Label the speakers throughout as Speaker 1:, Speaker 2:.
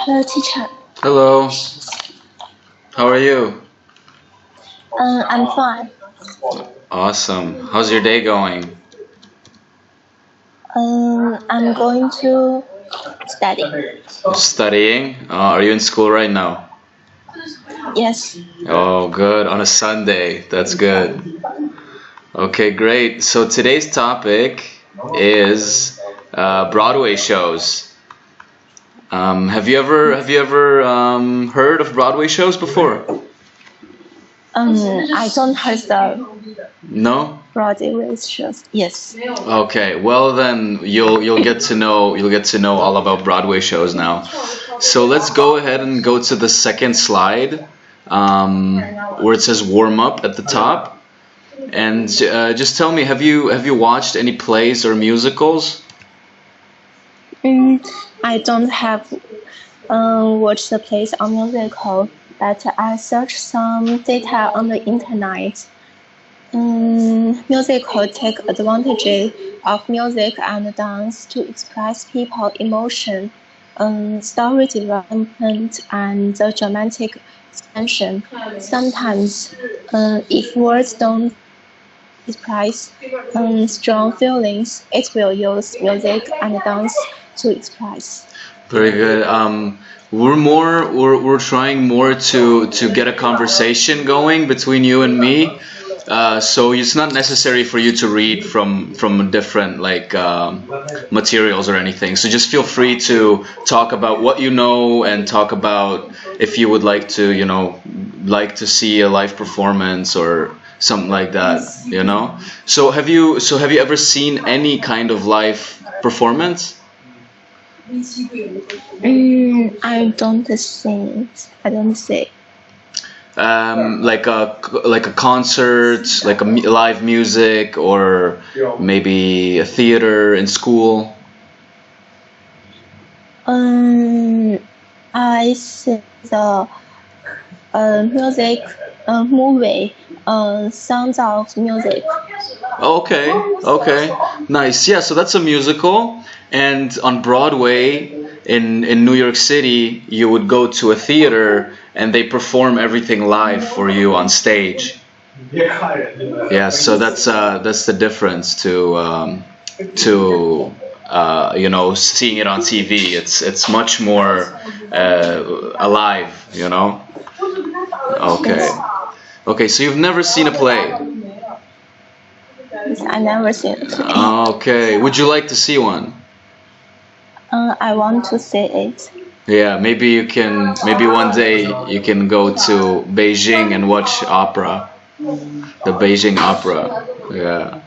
Speaker 1: Hello, teacher.
Speaker 2: Hello, how are you?
Speaker 1: I'm fine.
Speaker 2: Awesome. How's your day going?
Speaker 1: I'm going to study.
Speaker 2: Studying? Are you in school right now?
Speaker 1: Yes.
Speaker 2: Oh, good. On a Sunday. That's good. Okay, great. So today's topic is Broadway shows. Have you ever heard of Broadway shows before?
Speaker 1: I don't heard the
Speaker 2: No?
Speaker 1: Broadway shows. Yes.
Speaker 2: Okay, well then you'll get to know all about Broadway shows now. So let's go ahead and go to the second slide, where it says warm up at the top. And just tell me, have you watched any plays or musicals?
Speaker 1: I don't have watched the plays or musical, but I searched some data on the internet. Musical take advantage of music and dance to express people emotion, story development, and the dramatic expansion. Sometimes, if words don't express strong feelings, it will use music and dance to express.
Speaker 2: Very good. We're trying more to get a conversation going between you and me. So it's not necessary for you to read from different materials or anything. So just feel free to talk about what you know and talk about if you would like to, like to see a live performance or something like that, So have you ever seen any kind of live performance?
Speaker 1: I don't think. I don't say.
Speaker 2: Like a concert, like live music, or maybe a theater in school.
Speaker 1: I see the music movie, Sounds of Music.
Speaker 2: Okay, okay, nice. Yeah, so that's a musical, and on Broadway in New York City, you would go to a theater and they perform everything live for you on stage. Yeah, so that's the difference to seeing it on TV. It's much more alive, Okay. Okay, so you've never seen a play.
Speaker 1: I never seen it.
Speaker 2: Okay, would you like to see one?
Speaker 1: I want to see it.
Speaker 2: Yeah, maybe one day you can go to Beijing and watch opera. The Beijing opera. Yeah.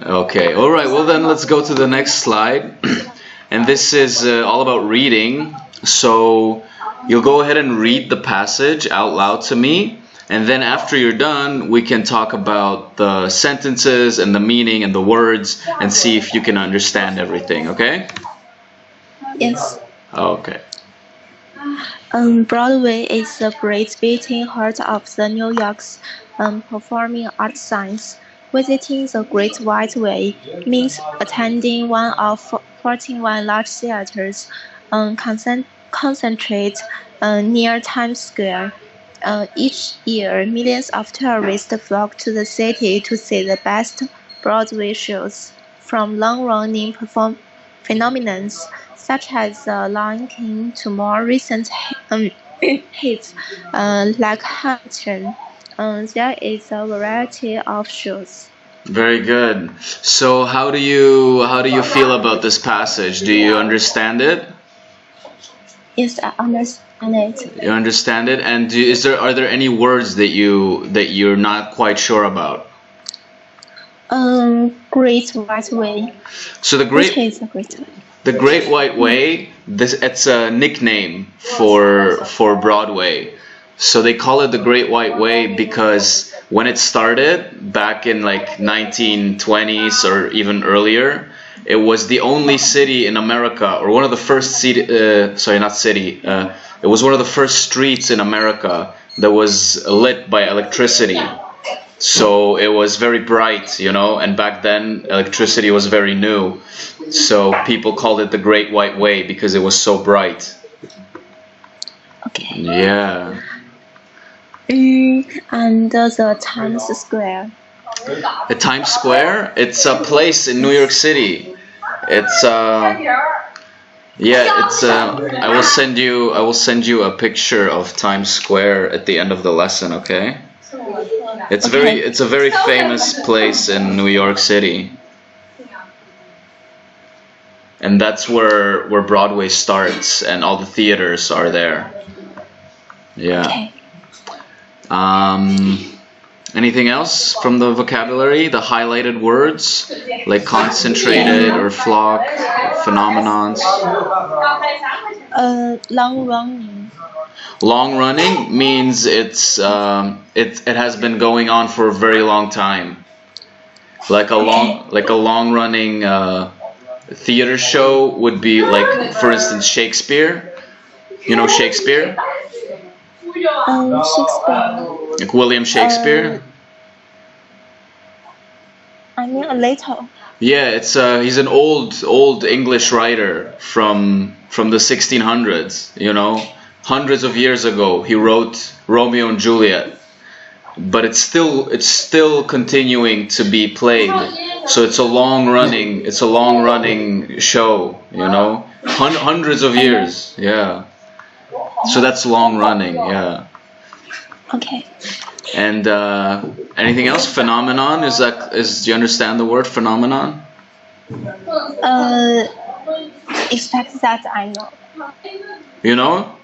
Speaker 2: Okay, all right, well then let's go to the next slide. And this is all about reading. So you'll go ahead and read the passage out loud to me. And then after you're done, we can talk about the sentences and the meaning and the words and see if you can understand everything, okay?
Speaker 1: Yes.
Speaker 2: Okay.
Speaker 1: Broadway is the great beating heart of the New York's performing arts science. Visiting the Great White Way means attending one of 41 large theaters concentrate near Times Square. Each year, millions of tourists flock to the city to see the best Broadway shows, from long-running phenomena such as The Lion King to more recent hits like Hamilton. There is a variety of shows.
Speaker 2: Very good. So how do you feel about this passage? Do you understand it?
Speaker 1: Yes, I understand it.
Speaker 2: You understand it? And are there any words that you're not quite sure about?
Speaker 1: Great White Way.
Speaker 2: So
Speaker 1: Which is the Great Way?
Speaker 2: The Great White Way, it's a nickname for Broadway. So they call it the Great White Way because when it started back in like 1920s or even earlier, it was the only city in America, or one of the first it was one of the first streets in America that was lit by electricity. So it was very bright, and back then electricity was very new. So people called it the Great White Way because it was so bright.
Speaker 1: Okay.
Speaker 2: Yeah.
Speaker 1: And the Times Square.
Speaker 2: The Times Square, it's a place in New York City. It's yeah, it's I will send you a picture of Times Square at the end of the lesson, okay? It's a very famous place in New York City. And that's where Broadway starts and all the theaters are there. Yeah.
Speaker 1: Okay.
Speaker 2: Anything else from the vocabulary? The highlighted words like concentrated or flock, phenomenons.
Speaker 1: Long running.
Speaker 2: Long running means it has been going on for a very long time. Like a long running theater show would be like, for instance, Shakespeare. You know Shakespeare?
Speaker 1: Shakespeare.
Speaker 2: Like William Shakespeare?
Speaker 1: I mean a little.
Speaker 2: Yeah, it's he's an old English writer from the 1600s, you know. Hundreds of years ago he wrote Romeo and Juliet. But it's still continuing to be played. So it's a long running show, you know. Hundreds of years. Yeah. So that's long running, yeah.
Speaker 1: Okay.
Speaker 2: And anything else? Phenomenon, do you understand the word phenomenon?
Speaker 1: Except that I know.
Speaker 2: You know?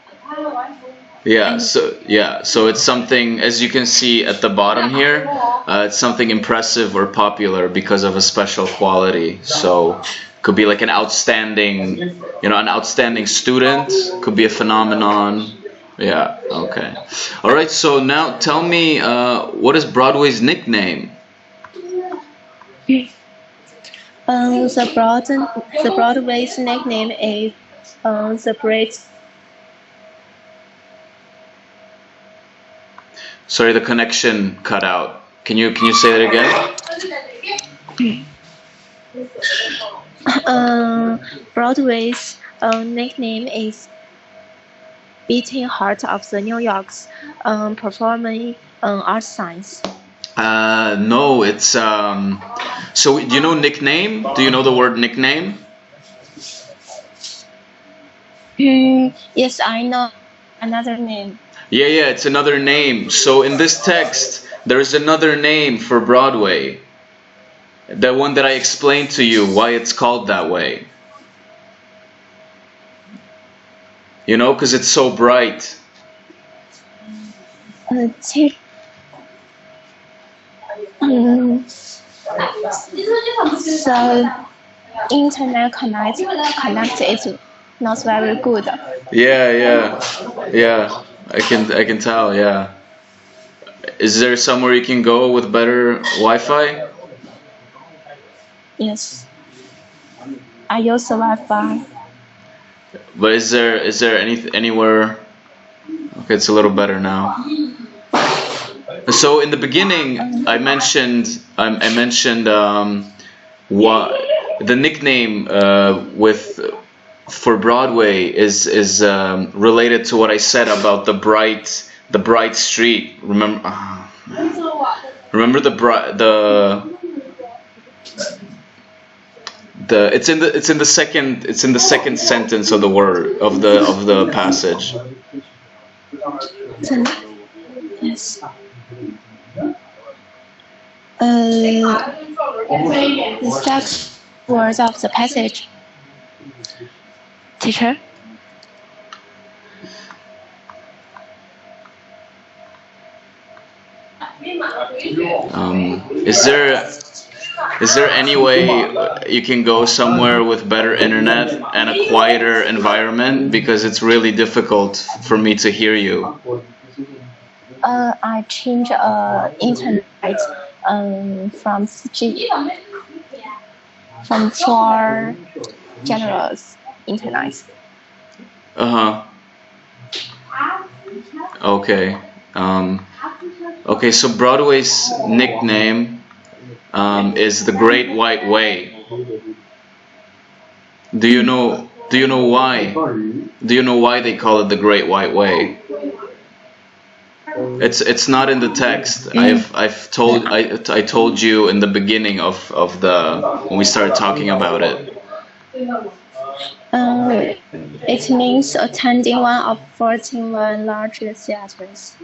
Speaker 2: Yeah, so it's something, as you can see at the bottom here, it's something impressive or popular because of a special quality. So could be like an outstanding student, could be a phenomenon. Yeah, okay. All right, so now tell me, what is Broadway's nickname?
Speaker 1: The Broadway's nickname is the Great.
Speaker 2: Sorry, the connection cut out. Can you say that again?
Speaker 1: Broadway's nickname is Beating Heart of the New York's performing art science.
Speaker 2: No, it's so do you know nickname? Do you know the word nickname?
Speaker 1: Yes, I know another name.
Speaker 2: Yeah, it's another name. So in this text, there is another name for Broadway. The one that I explained to you, why it's called that way. You know, because it's so bright.
Speaker 1: So internet connect is not very good.
Speaker 2: Yeah. I can tell. Yeah. Is there somewhere you can go with better Wi-Fi?
Speaker 1: Yes. I use the Wi-Fi.
Speaker 2: But is there anywhere? Okay, it's a little better now. So in the beginning, I mentioned what the nickname for Broadway is related to what I said about the bright street. Remember it's in the second sentence of the word of the passage.
Speaker 1: Yes. The six words of the passage. Teacher?
Speaker 2: Is there any way you can go somewhere with better internet and a quieter environment, because it's really difficult for me to hear you?
Speaker 1: I change internet from 3G from 4 generals internet.
Speaker 2: Okay. Okay, so Broadway's nickname is the Great White Way. Do you know why? Do you know why they call it the Great White Way? It's not in the text. I told you in the beginning of the when we started talking about it.
Speaker 1: It means attending one of 41 large theaters.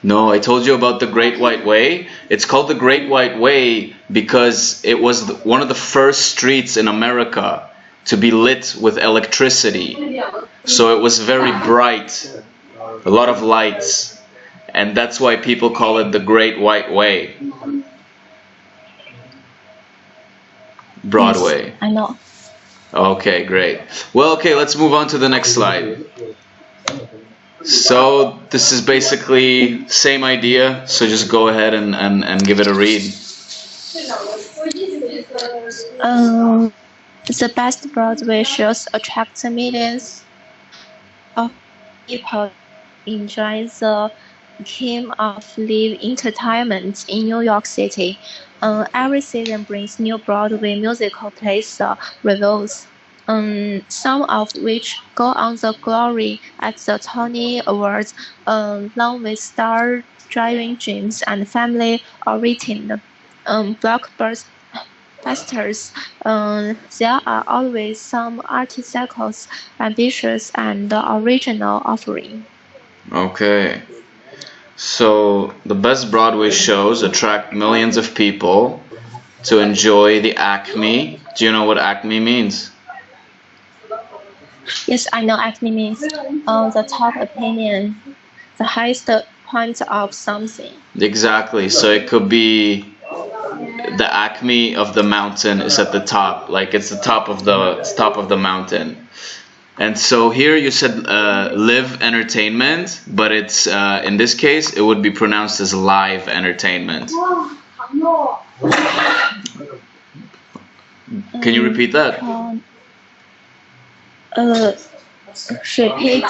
Speaker 2: No, I told you about the Great White Way. It's called the Great White Way because it was one of the first streets in America to be lit with electricity. So it was very bright, a lot of lights, and that's why people call it the Great White Way. Broadway.
Speaker 1: Yes, I know.
Speaker 2: Okay, great. Well, okay, let's move on to the next slide. So this is basically same idea, so just go ahead and give it a read.
Speaker 1: The best Broadway shows attract millions of people enjoy the theme of live entertainment in New York City. Every season brings new Broadway musical plays or reviews. Some of which go on the glory at the Tony Awards, along with Star Driving Dreams and family-oriented blockbusters. There are always some artistical, ambitious, and original offering.
Speaker 2: Okay. So the best Broadway shows attract millions of people to enjoy the Acme. Do you know what Acme means?
Speaker 1: Yes, I know Acme means the top opinion, the highest point of something.
Speaker 2: Exactly. So it could be the acme of the mountain is at the top, like it's the top of the mountain. And so here you said live entertainment, but it's in this case it would be pronounced as live entertainment. Can you repeat that?
Speaker 1: Repeat.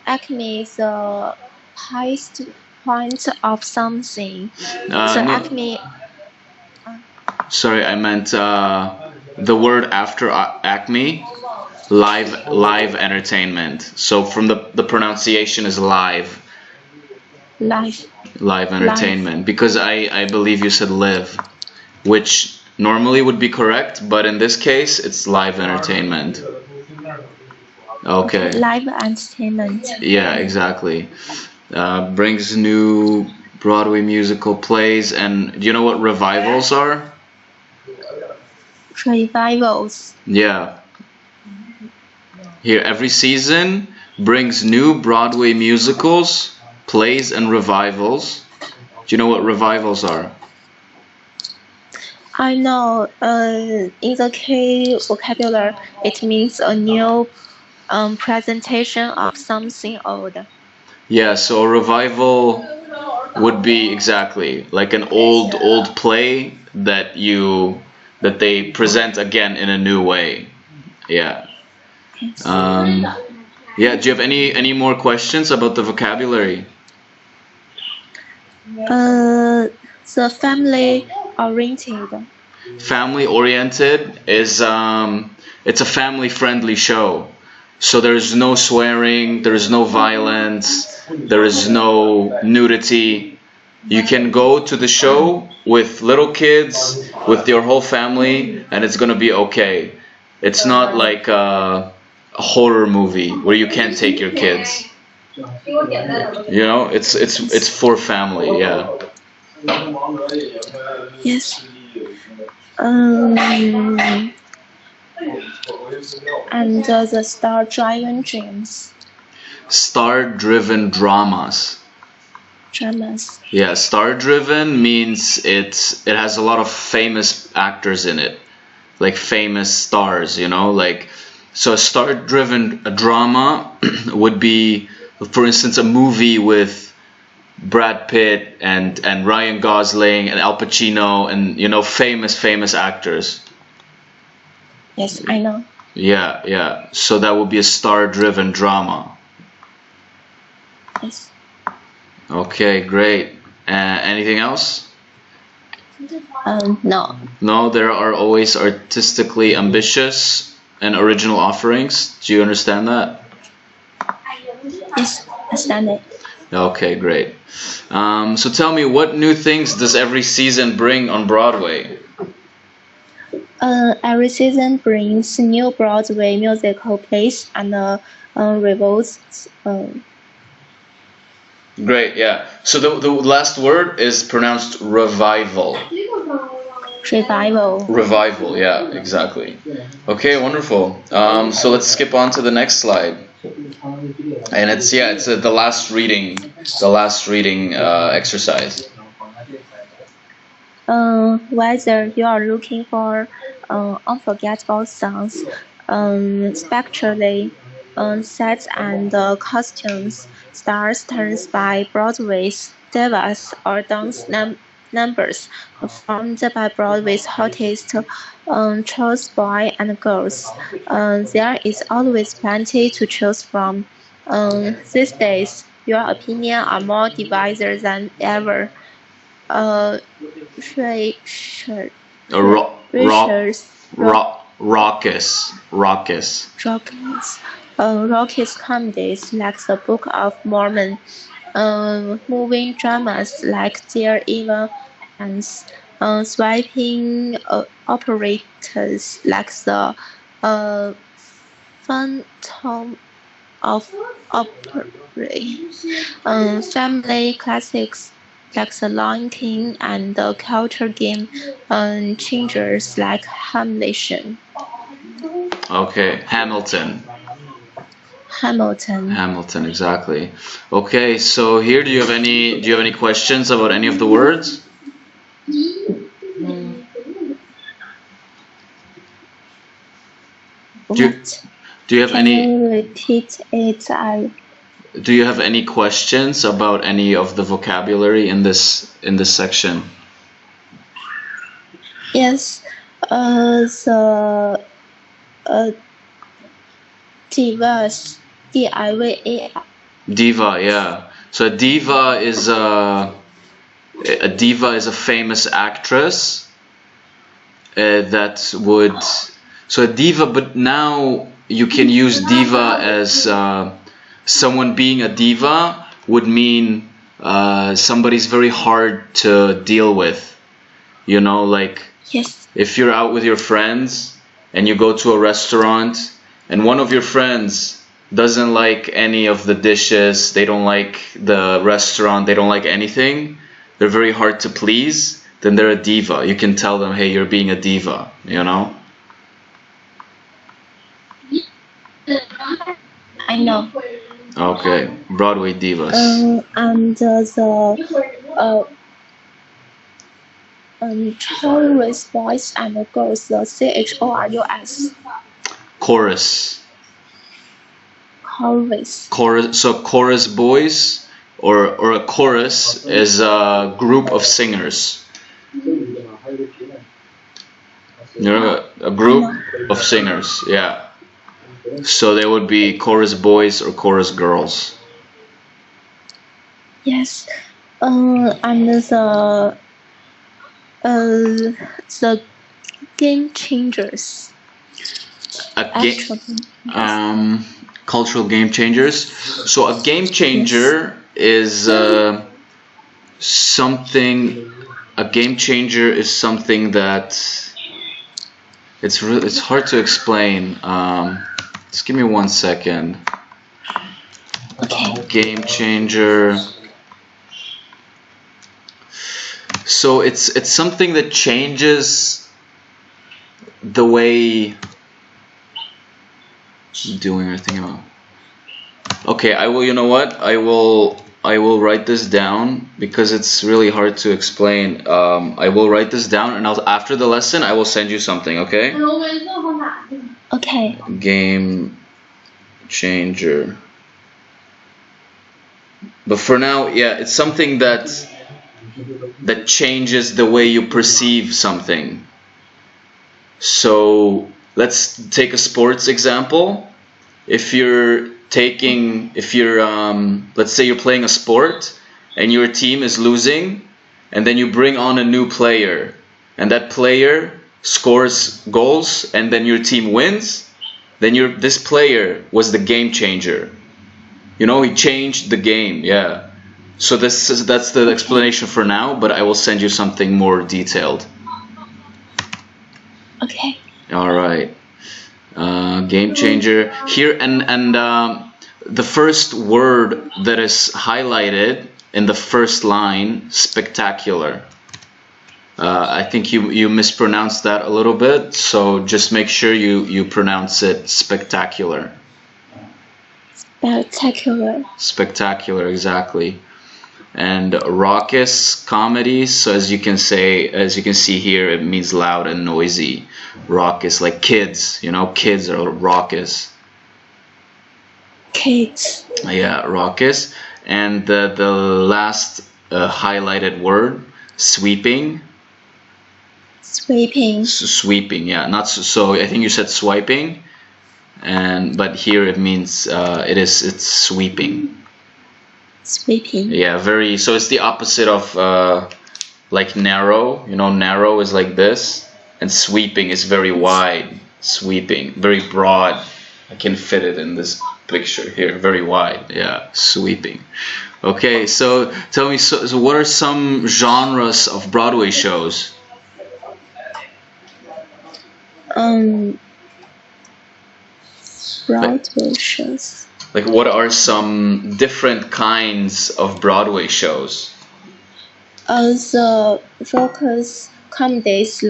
Speaker 1: Acme is the highest point of something. So
Speaker 2: No.
Speaker 1: Acme.
Speaker 2: Sorry, I meant the word after acme, live entertainment. So from the pronunciation is live entertainment, because I believe you said live, which normally would be correct, but in this case it's live entertainment. Okay.
Speaker 1: Live entertainment.
Speaker 2: Yeah, exactly. Brings new Broadway musical plays. And do you know what revivals are?
Speaker 1: Revivals.
Speaker 2: Yeah. Here, every season brings new Broadway musicals, plays, and revivals. Do you know what revivals are?
Speaker 1: I know. In the K vocabulary, it means a new presentation of something old.
Speaker 2: Yeah, so a revival would be exactly like an old play that they present again in a new way. Yeah. Yeah. Do you have any more questions about the vocabulary?
Speaker 1: The family oriented.
Speaker 2: Family oriented is it's a family friendly show. So there's no swearing, there is no violence, there is no nudity. You can go to the show with little kids, with your whole family, and it's gonna be okay. It's not like a horror movie where you can't take your kids. You know, it's for family, yeah.
Speaker 1: Yes. And the Star Driving Dreams.
Speaker 2: Star-driven dramas.
Speaker 1: Dramas.
Speaker 2: Yeah, star-driven means it has a lot of famous actors in it, like famous stars, you know, like so a star-driven drama would be, for instance, a movie with Brad Pitt and Ryan Gosling and Al Pacino and you know famous actors.
Speaker 1: Yes, I know.
Speaker 2: Yeah. So that would be a star-driven drama.
Speaker 1: Yes.
Speaker 2: Okay, great. Anything else?
Speaker 1: No.
Speaker 2: No, there are always artistically ambitious and original offerings. Do you understand that?
Speaker 1: Yes, understand it.
Speaker 2: Okay, great. So tell me, what new things does every season bring on Broadway?
Speaker 1: Every season brings new Broadway musical plays and revels.
Speaker 2: Great, yeah. So the last word is pronounced revival.
Speaker 1: Revival.
Speaker 2: Revival, yeah, exactly. Okay, wonderful. So let's skip on to the next slide. And it's the last reading, exercise.
Speaker 1: Whether you are looking for unforgettable songs, spectacular sets and costumes, stars turns by Broadway's divas, or dance numbers performed by Broadway's hottest choice boys and girls, there is always plenty to choose from. These days, your opinions are more divided than ever. Richard, Richard's
Speaker 2: Raucous.
Speaker 1: Rocky's comedies like the Book of Mormon, moving dramas like Dear Evan, and swiping operators like the Phantom of Opera, family classics like The Lion King and the culture game changers like Hamilton.
Speaker 2: Okay, Hamilton, exactly. Okay, so here, do you have any questions about any of the words? Do you have
Speaker 1: Can
Speaker 2: any?
Speaker 1: you repeat it?
Speaker 2: Do you have any questions about any of the vocabulary in this section?
Speaker 1: Yes. The divas, DIVA.
Speaker 2: Diva, yeah. So a diva is a famous actress that would. So a diva, but now you can use diva as someone being a diva would mean somebody's very hard to deal with. You know, like
Speaker 1: Yes.
Speaker 2: if you're out with your friends and you go to a restaurant and one of your friends doesn't like any of the dishes, they don't like the restaurant, they don't like anything, they're very hard to please, then they're a diva. You can tell them, hey, you're being a diva, you know?
Speaker 1: I know.
Speaker 2: Okay, Broadway divas.
Speaker 1: And the chorus boys and girls, the CHORUS.
Speaker 2: Chorus.
Speaker 1: Chorus.
Speaker 2: So chorus boys or a chorus is a group of singers. You know, a group of singers, yeah. So they would be chorus boys or chorus girls.
Speaker 1: Yes. And the game changers.
Speaker 2: Cultural game changers. So a game changer is something. A game changer is something that it's hard to explain. Just give me 1 second.
Speaker 1: Okay.
Speaker 2: Game changer. So it's something that changes the way I'm doing or thinking about. Okay, I will. You know what? I will write this down because it's really hard to explain. I will write this down, and after the lesson I will send you something. Okay?
Speaker 1: Okay.
Speaker 2: Game changer. But for now, yeah, it's something that changes the way you perceive something. So let's take a sports example. If you're let's say you're playing a sport and your team is losing, and then you bring on a new player, and that player scores goals, and then your team wins, then this player was the game changer. You know, he changed the game. Yeah. So that's the explanation for now, but I will send you something more detailed.
Speaker 1: Okay.
Speaker 2: All right. Game changer here, and the first word that is highlighted in the first line, spectacular. I think you mispronounced that a little bit, so just make sure you pronounce it spectacular.
Speaker 1: Spectacular.
Speaker 2: Spectacular, exactly. And raucous comedy, so as you can see here, it means loud and noisy. Raucous, like kids, you know, kids are raucous.
Speaker 1: Kids.
Speaker 2: Yeah, raucous. And the last highlighted word, sweeping.
Speaker 1: Sweeping.
Speaker 2: Sweeping, yeah. Not so. I think you said swiping, but here it means it's sweeping.
Speaker 1: Sweeping.
Speaker 2: Yeah, very. So it's the opposite of like narrow. You know, narrow is like this, and sweeping is very wide. Sweeping, very broad. I can fit it in this picture here. Very wide. Yeah, sweeping. Okay, so tell me, so what are some genres of Broadway shows?
Speaker 1: Broadway shows.
Speaker 2: Like, what are some different kinds of Broadway shows?
Speaker 1: The raucous comedies,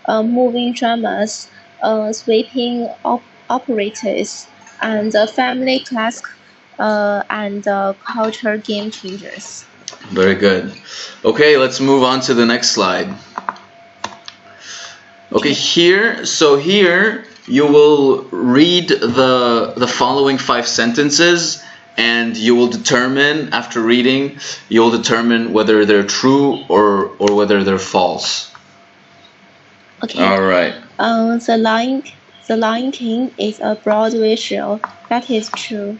Speaker 1: moving dramas, sweeping operas, and family classic, and culture game changers.
Speaker 2: Very good. Okay, let's move on to the next slide. Okay, here you will read the following 5 sentences, and you will determine, after reading, you'll determine whether they're true or whether they're false.
Speaker 1: Okay.
Speaker 2: All right.
Speaker 1: The Lion King is a Broadway show. That is true.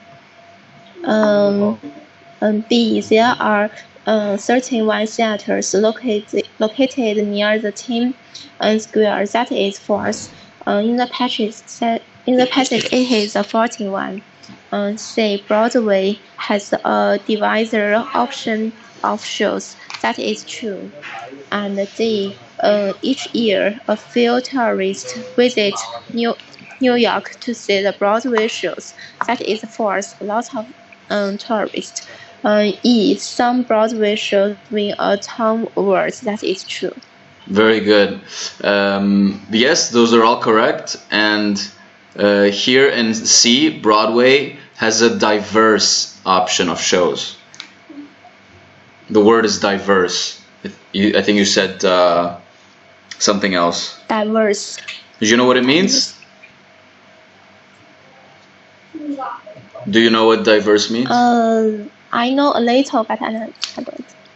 Speaker 1: B. There are 31 theaters located near the Times Square. That is false. In the passage it is 41. C. Broadway has a divider option of shows. That is true. And D. Each year, a few tourists visit New York to see the Broadway shows. That is false. A lot of tourists. E. Some Broadway shows win a Tom Awards. That is true.
Speaker 2: Very good. Yes, those are all correct. And here in C, Broadway has a diverse option of shows. The word is diverse. I think you said something else.
Speaker 1: Diverse.
Speaker 2: Do you know what it means? Do you know what diverse means?
Speaker 1: I know a little, but I don't.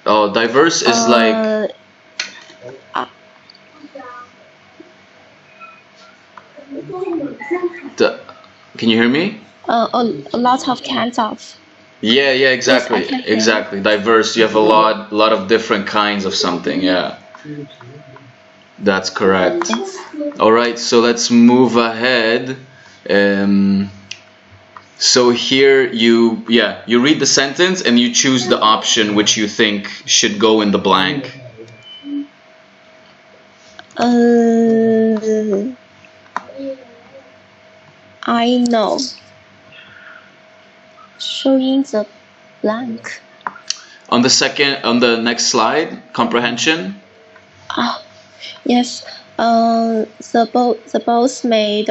Speaker 2: Oh, diverse is like. Can you hear me?
Speaker 1: A lot of kinds of.
Speaker 2: Yeah, exactly,
Speaker 1: Yes,
Speaker 2: exactly. Diverse. You have a lot of different kinds of something. Yeah, that's correct.
Speaker 1: Yes.
Speaker 2: All right, so let's move ahead. So here you read the sentence and you choose the option which you think should go in the blank.
Speaker 1: I know. Showing the blank.
Speaker 2: On the next slide, comprehension.
Speaker 1: Yes. The both made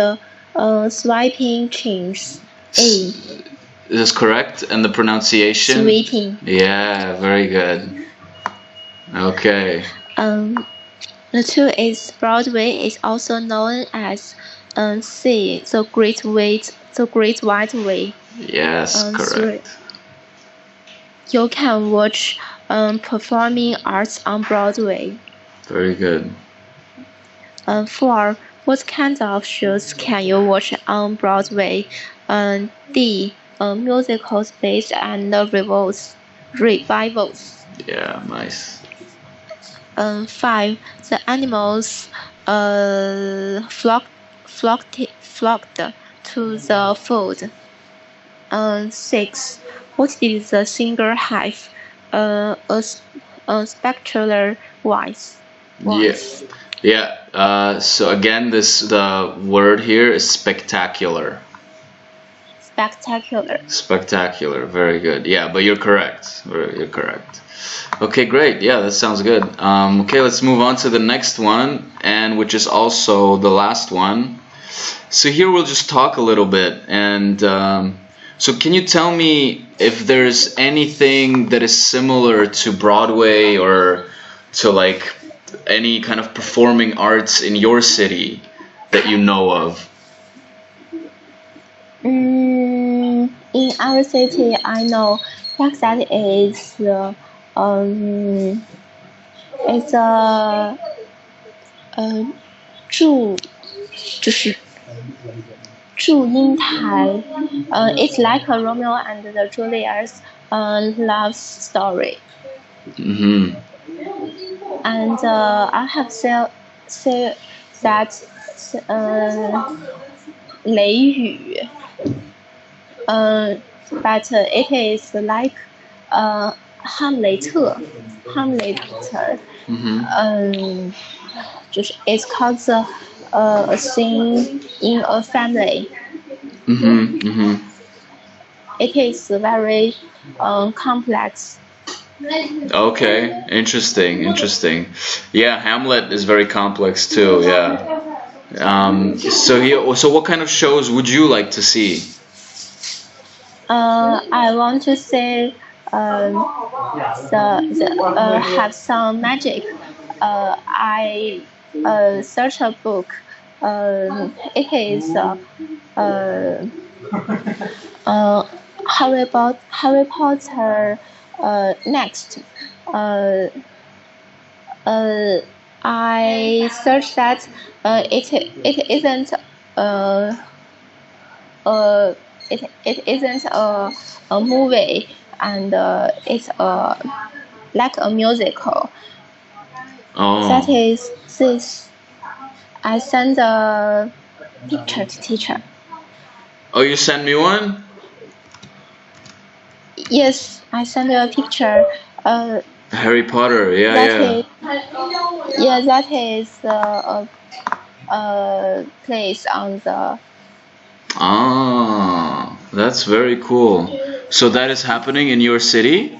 Speaker 1: swiping changes. A.
Speaker 2: Is correct, and the pronunciation.
Speaker 1: Sweeping.
Speaker 2: Yeah, very good. Okay.
Speaker 1: The 2 is Broadway is also known as C. The Great White Way.
Speaker 2: Yes, correct.
Speaker 1: 3. You can watch performing arts on Broadway.
Speaker 2: Very good.
Speaker 1: 4. What kind of shows can you watch on Broadway? D. Musicals based and revivals.
Speaker 2: Yeah, nice.
Speaker 1: 5. The animals flocked to the fold. 6. What did the singer have? A spectacular voice.
Speaker 2: Yes. Yeah. So again, the word here is spectacular.
Speaker 1: Spectacular.
Speaker 2: Spectacular. Very good. Yeah, but you're correct. You're correct. Okay, great. Yeah, that sounds good. Okay, let's move on to the next one, and which is also the last one. So here we'll just talk a little bit, and so can you tell me if there's anything that is similar to Broadway or to like any kind of performing arts in your city that you know of?
Speaker 1: In our city, I know that is it's a 祝英台. It's like a Romeo and the Juliet's love story.
Speaker 2: Mm-hmm.
Speaker 1: And I have said that 雷雨. But it is like Hamlet.
Speaker 2: Mm-hmm.
Speaker 1: It's called a scene in a family.
Speaker 2: Mm-hmm. Mm-hmm.
Speaker 1: It is very complex.
Speaker 2: Okay, interesting. Yeah, Hamlet is very complex too. Yeah. So what kind of shows would you like to see?
Speaker 1: I want to say have some magic. I search a book. It is Harry Potter. Next, I searched that it isn't it isn't a movie, and it's like a musical.
Speaker 2: Oh.
Speaker 1: That is this. I send a picture to teacher.
Speaker 2: Oh, you send me one?
Speaker 1: Yes, I send you a picture.
Speaker 2: Harry Potter, yeah.
Speaker 1: That is a place on the.
Speaker 2: Ah, that's very cool. So that is happening in your city?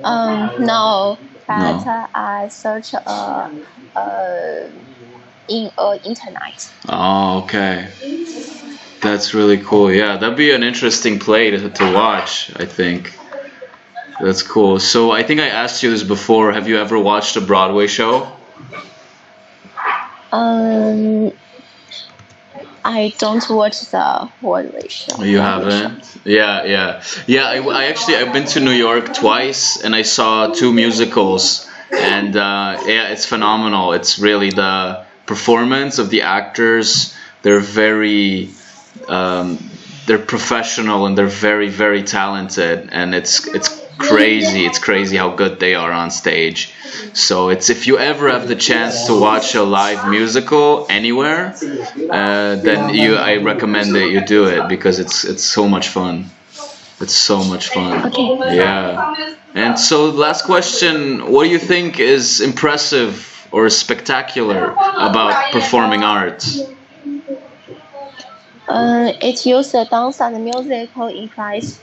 Speaker 1: No, but I search in internet.
Speaker 2: Oh, okay. That's really cool. Yeah, that'd be an interesting play to watch, I think. That's cool. So I think I asked you this before. Have you ever watched a Broadway show?
Speaker 1: I don't watch the Broadway show.
Speaker 2: You haven't? Yeah. I've been to New York twice, and I saw 2 musicals, and yeah, it's phenomenal. It's really the performance of the actors. They're very they're professional, and they're very, very talented, and it's crazy. It's crazy how good they are on stage. So if you ever have the chance to watch a live musical anywhere, then I recommend that you do it, because it's so much fun. It's so much fun.
Speaker 1: Okay.
Speaker 2: Yeah. And so last question, what do you think is impressive or spectacular about performing arts?
Speaker 1: It uses the dance and musical implies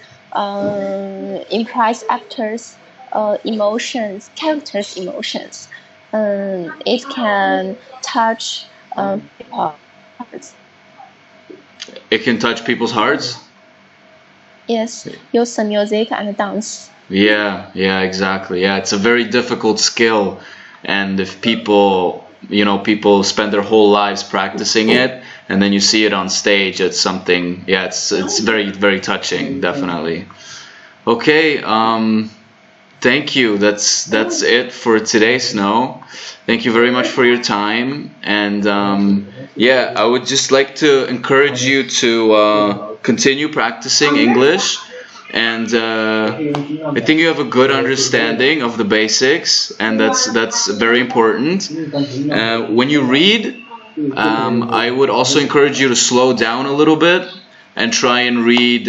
Speaker 1: actors' emotions, characters' emotions. It can touch people's hearts.
Speaker 2: It can touch people's hearts?
Speaker 1: Yes, use the music and dance.
Speaker 2: Yeah, exactly. Yeah, it's a very difficult skill, and if people spend their whole lives practicing it, and then you see it on stage, it's something. Yeah, it's very, very touching, definitely. Okay, thank you. That's it for today, Snow. Thank you very much for your time, and yeah, I would just like to encourage you to continue practicing English. And I think you have a good understanding of the basics, and that's very important. When you read, I would also encourage you to slow down a little bit and try and read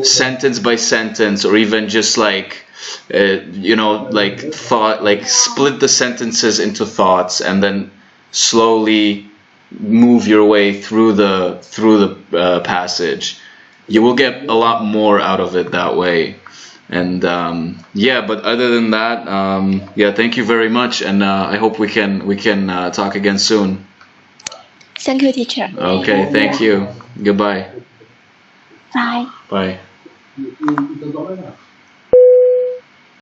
Speaker 2: sentence by sentence, or even just like like thought, like split the sentences into thoughts, and then slowly move your way through the passage. You will get a lot more out of it that way. And yeah, but other than that, yeah, thank you very much, and I hope we can talk again soon.
Speaker 1: Thank you, teacher.
Speaker 2: Okay, thank you. Goodbye.
Speaker 1: Bye.
Speaker 2: Bye.